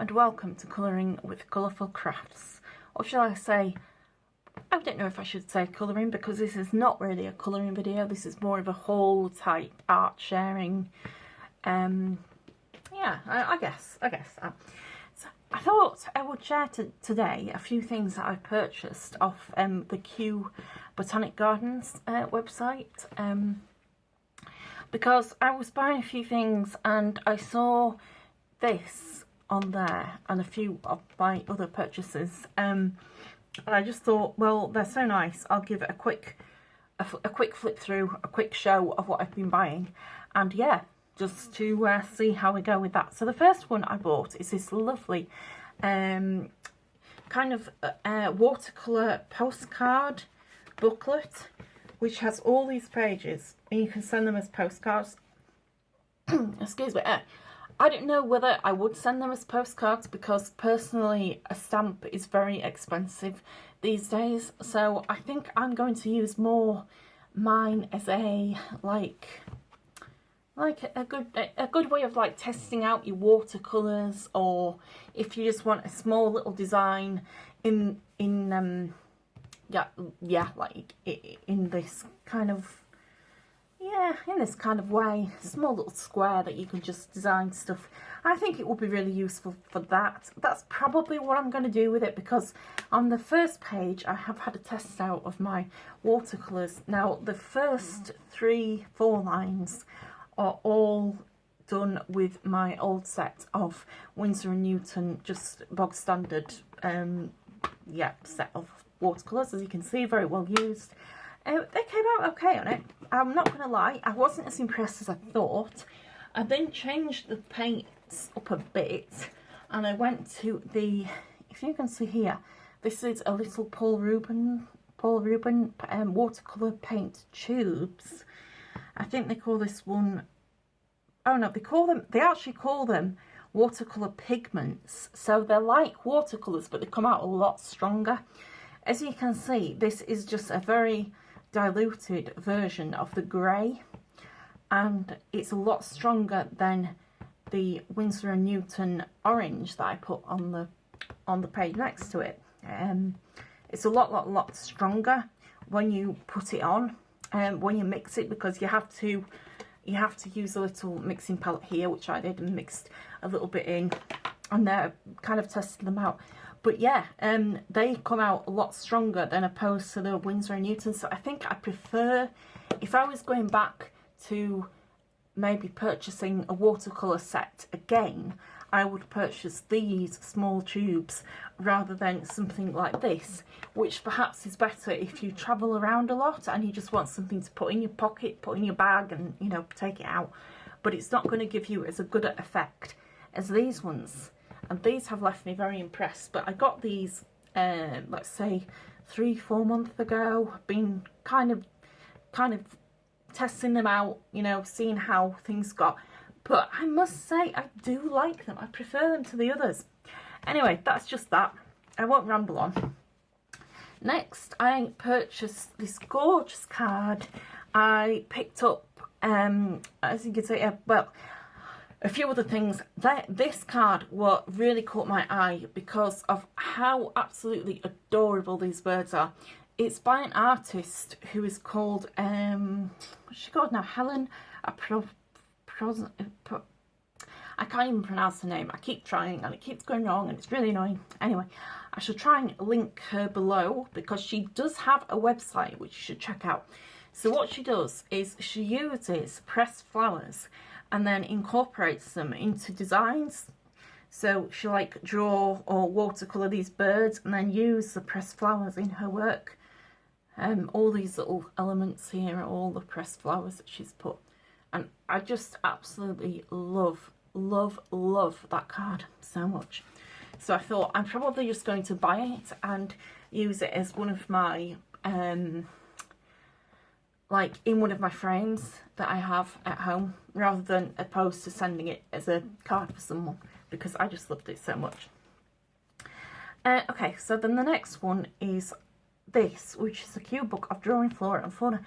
and welcome to Colouring with Colourful Crafts. Or shall I say, I don't know if I should say colouring, because this is not really a colouring video. This is more of a haul type art sharing. Yeah, I guess. So I thought I would share today a few things that I've purchased off the Kew Botanic Gardens website. Because I was buying a few things and I saw this on there and a few of my other purchases, and I just thought, well, they're so nice, I'll give it a quick flip through, a quick show of what I've been buying, and yeah, just to see how we go with that. So the first one I bought is this lovely kind of watercolour postcard booklet, which has all these pages and you can send them as postcards. Excuse me. I don't know whether I would send them as postcards, because personally a stamp is very expensive these days, so I think I'm going to use more mine as a like a good way of like testing out your watercolours, or if you just want a small little design in this kind of way, small little square that you can just design stuff. I think it would be really useful for that. That's probably what I'm going to do with it, because on the first page I have had a test out of my watercolours. Now the first 3-4 lines are all done with my old set of Winsor & Newton, just bog standard set of watercolours, as you can see, very well used. They came out okay on it. I'm not going to lie, I wasn't as impressed as I thought. I then changed the paints up a bit and I went to the, if you can see here, this is a little Paul Rubin watercolour paint tubes. I think they call this one, oh no, they actually call them watercolour pigments. So they're like watercolours, but they come out a lot stronger. As you can see, this is just a very diluted version of the grey, and it's a lot stronger than the Winsor & Newton orange that I put on the page next to it. It's a lot stronger when you put it on, when you mix it, because you have to use a little mixing palette here, which I did, and mixed a little bit in, and they're kind of testing them out. But yeah, they come out a lot stronger than opposed to the Winsor & Newton. So I think I prefer, if I was going back to maybe purchasing a watercolour set again, I would purchase these small tubes rather than something like this, which perhaps is better if you travel around a lot and you just want something to put in your pocket, put in your bag, and, you know, take it out. But it's not going to give you as a good effect as these ones. And these have left me very impressed. But I got these, let's say, 3-4 months ago. I've been kind of testing them out, you know, seeing how things got. But I must say, I do like them. I prefer them to the others. Anyway, that's just that. I won't ramble on. Next, I purchased this gorgeous card. I picked up, as you can see, well, a few other things. This card really caught my eye because of how absolutely adorable these birds are. It's by an artist who is called, what's she called now? Helen. I can't even pronounce her name. I keep trying and it keeps going wrong and it's really annoying. Anyway, I shall try and link her below, because she does have a website which you should check out. So what she does is she uses pressed flowers and then incorporates them into designs. So she like draw or watercolour these birds and then use the pressed flowers in her work. All these little elements here are all the pressed flowers that she's put. And I just absolutely love that card so much. So I thought I'm probably just going to buy it and use it as one of my like in one of my frames that I have at home, rather than opposed to sending it as a card for someone, because I just loved it so much. Okay, so then the next one is this, which is a Kew book of drawing flora and fauna.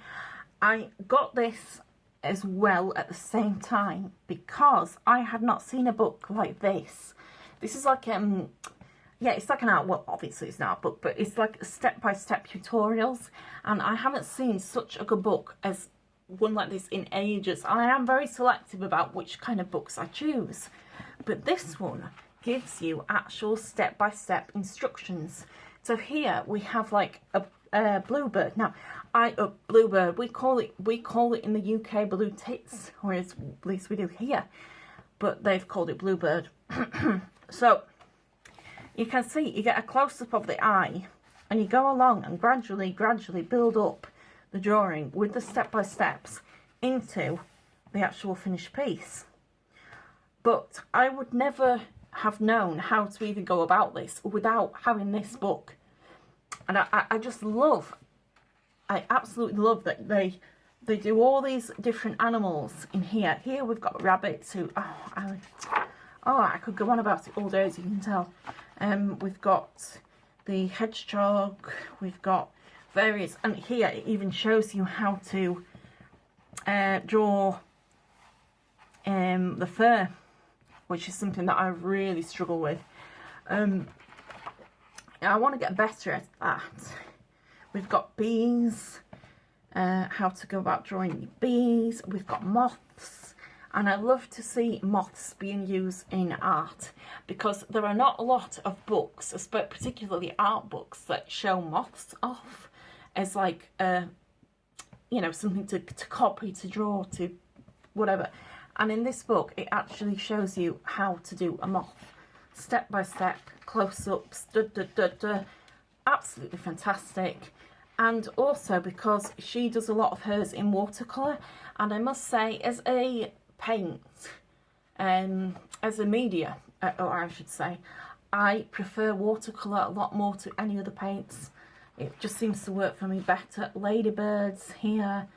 I got this as well at the same time because I had not seen a book like this This is like yeah, it's like an art, well, obviously it's an art book, but it's like step-by-step tutorials, and I haven't seen such a good book as one like this in ages. I am very selective about which kind of books I choose, but this one gives you actual step-by-step instructions. So here we have like a bluebird. Now, bluebird, we call it in the UK blue tits, or at least we do here, but they've called it bluebird. So you can see, you get a close-up of the eye, and you go along and gradually build up the drawing with the step-by-steps into the actual finished piece. But I would never have known how to even go about this without having this book. And I just love, I absolutely love that they do all these different animals in here. Here we've got rabbits who, I could go on about it all day, as you can tell. We've got the hedgehog, we've got various, and here it even shows you how to draw the fur, which is something that I really struggle with. I want to get better at that. We've got bees, how to go about drawing bees. We've got moths, and I love to see moths being used in art, because there are not a lot of books, particularly art books, that show moths off as like, you know, something to copy, to draw, to whatever. And in this book, it actually shows you how to do a moth, step by step, close-ups, absolutely fantastic. And also because she does a lot of hers in watercolour, and I must say, as a paint, as a media, or I should say, I prefer watercolour a lot more to any other paints. It just seems to work for me better. Ladybirds here,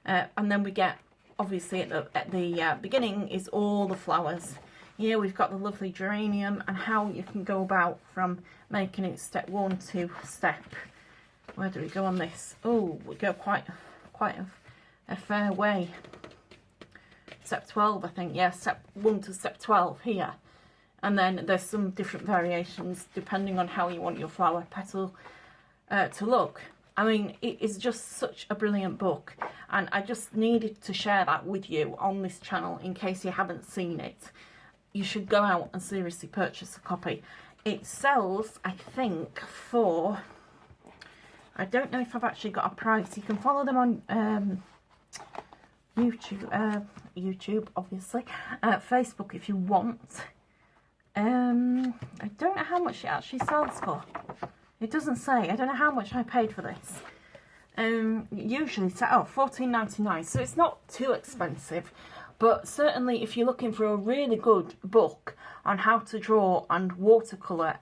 and then we get, obviously at the beginning is all the flowers. Here we've got the lovely geranium, and how you can go about from making it step 1 to step, where do we go on this? Oh, we go quite a fair way. Step 12, I think, yeah, step 1 to step 12 here. And then there's some different variations depending on how you want your flower petal to look. I mean, it is just such a brilliant book, and I just needed to share that with you on this channel in case you haven't seen it. You should go out and seriously purchase a copy. It sells, I think, for, I don't know if I've actually got a price. You can follow them on YouTube, obviously, Facebook if you want. I don't know how much it actually sells for. It doesn't say. I don't know how much I paid for this. Usually, $14.99, so it's not too expensive. But certainly, if you're looking for a really good book on how to draw and watercolour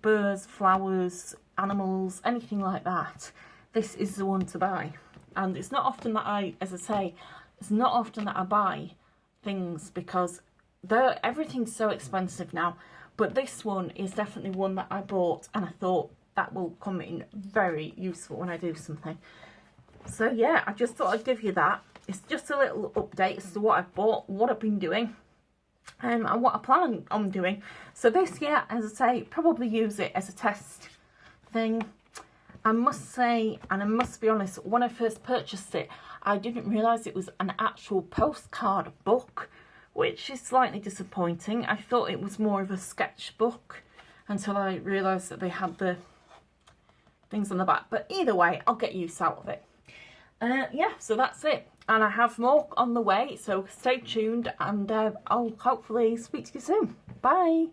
birds, flowers, animals, anything like that, this is the one to buy. And it's not often that it's not often that I buy things, because everything's so expensive now. But this one is definitely one that I bought, and I thought that will come in very useful when I do something. So yeah, I just thought I'd give you that. It's just a little update as to what I've bought, what I've been doing, and what I plan on doing. So this, yeah, as I say, probably use it as a test thing. I must say, and I must be honest, when I first purchased it, I didn't realise it was an actual postcard book, which is slightly disappointing. I thought it was more of a sketchbook until I realised that they had the things on the back. But either way, I'll get use out of it. Yeah, so that's it. And I have more on the way, so stay tuned, and I'll hopefully speak to you soon. Bye!